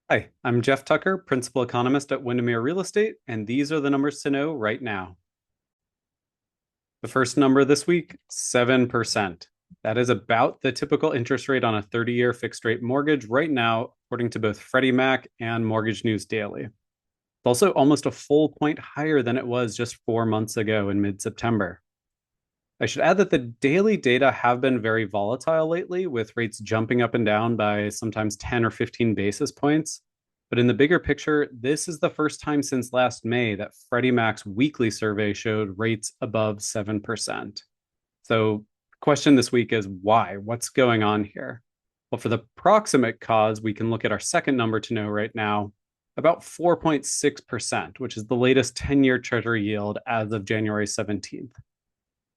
Hi, I'm Jeff Tucker, Principal Economist at Windermere Real Estate, and these are the numbers to know right now. The first number this week, 7%. That is about the typical interest rate on a 30-year fixed rate mortgage right now, according to both Freddie Mac and Mortgage News Daily. It's also almost a full point higher than it was just 4 months ago in mid-September. I should add that the daily data have been very volatile lately, with rates jumping up and down by sometimes 10 or 15 basis points. But in the bigger picture, this is the first time since last May that Freddie Mac's weekly survey showed rates above 7%. So, the question this week is why? What's going on here? Well, for the proximate cause, we can look at our second number to know right now, about 4.6%, which is the latest 10-year Treasury yield as of January 17th.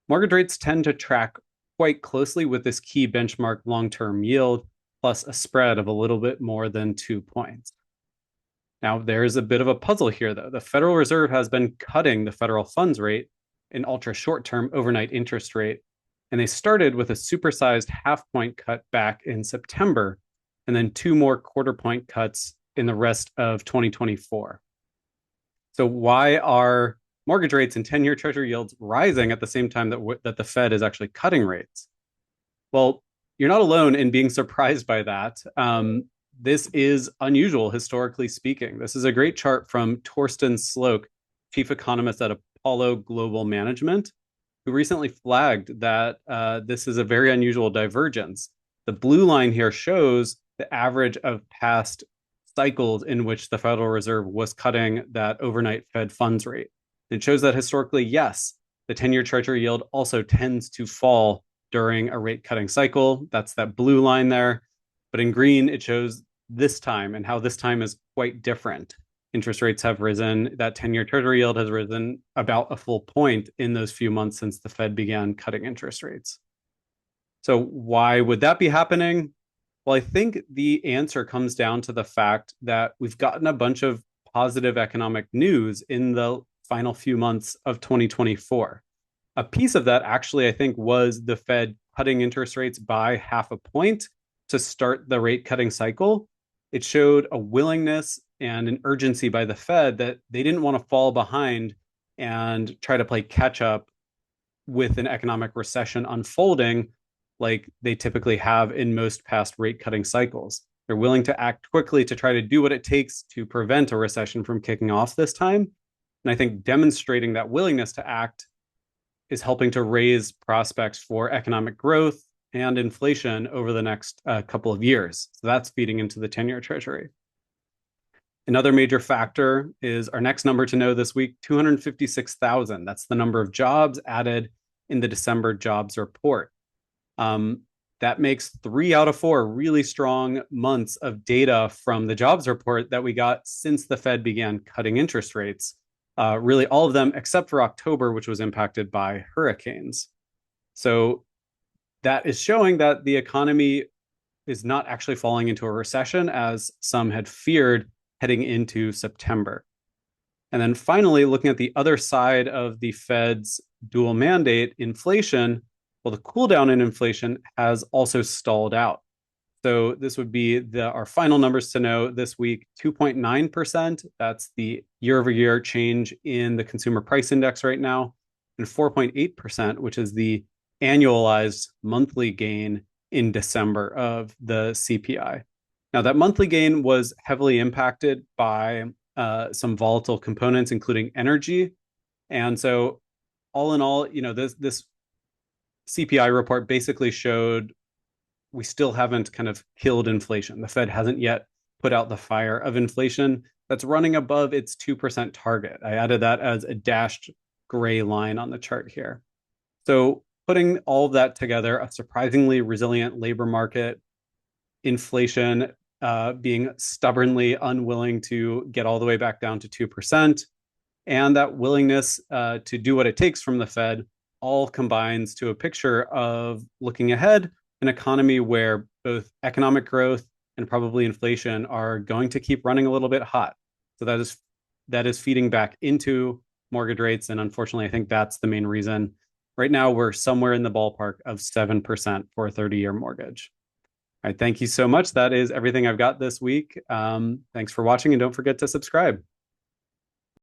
Mortgage rates tend to track quite closely with this key benchmark long-term yield, plus a spread of a little bit more than 2 points. Now, there's a bit of a puzzle here, though. The Federal Reserve has been cutting the federal funds rate, an ultra short-term overnight interest rate, and they started with a supersized half-point cut back in September, and then two more quarter-point cuts in the rest of 2024. So why are mortgage rates and 10-year Treasury yields rising at the same time that the Fed is actually cutting rates? Well, you're not alone in being surprised by that. This is unusual, historically speaking. This is a great chart from Torsten Slok, chief economist at Apollo Global Management, who recently flagged that this is a very unusual divergence. The blue line here shows the average of past cycles in which the Federal Reserve was cutting that overnight Fed funds rate. It shows that historically, yes, the 10-year Treasury yield also tends to fall during a rate cutting cycle. That's that blue line there. But in green, it shows this time and how this time is quite different. Interest rates have risen. That 10-year Treasury yield has risen about a full point in those few months since the Fed began cutting interest rates. So why would that be happening? Well, I think the answer comes down to the fact that we've gotten a bunch of positive economic news in the final few months of 2024. A piece of that actually, I think, was the Fed cutting interest rates by half a point to start the rate cutting cycle. It showed a willingness and an urgency by the Fed that they didn't want to fall behind and try to play catch up with an economic recession unfolding like they typically have in most past rate cutting cycles. They're willing to act quickly to try to do what it takes to prevent a recession from kicking off this time. And I think demonstrating that willingness to act is helping to raise prospects for economic growth and inflation over the next couple of years. So that's feeding into the 10-year Treasury. Another major factor is our next number to know this week, 256,000. That's the number of jobs added in the December jobs report. That makes 3 out of 4 really strong months of data from the jobs report that we got since the Fed began cutting interest rates. Really all of them except for October, which was impacted by hurricanes. So that is showing that the economy is not actually falling into a recession as some had feared heading into September. And then finally, looking at the other side of the Fed's dual mandate, inflation, well, the cool down in inflation has also stalled out. So this would be our final numbers to know this week, 2.9%. That's the year-over-year change in the consumer price index right now, and 4.8%, which is the annualized monthly gain in December of the CPI. Now, that monthly gain was heavily impacted by some volatile components, including energy. And so all in all, this CPI report basically showed we still haven't kind of killed inflation. The Fed hasn't yet put out the fire of inflation that's running above its 2% target. I added that as a dashed gray line on the chart here. So putting all of that together, a surprisingly resilient labor market, inflation being stubbornly unwilling to get all the way back down to 2%, and that willingness to do what it takes from the Fed all combines to a picture of looking ahead, an economy where both economic growth and probably inflation are going to keep running a little bit hot. So that is feeding back into mortgage rates. And unfortunately, I think that's the main reason. Right now, we're somewhere in the ballpark of 7% for a 30-year mortgage. All right, thank you so much. That is everything I've got this week. Thanks for watching, and don't forget to subscribe.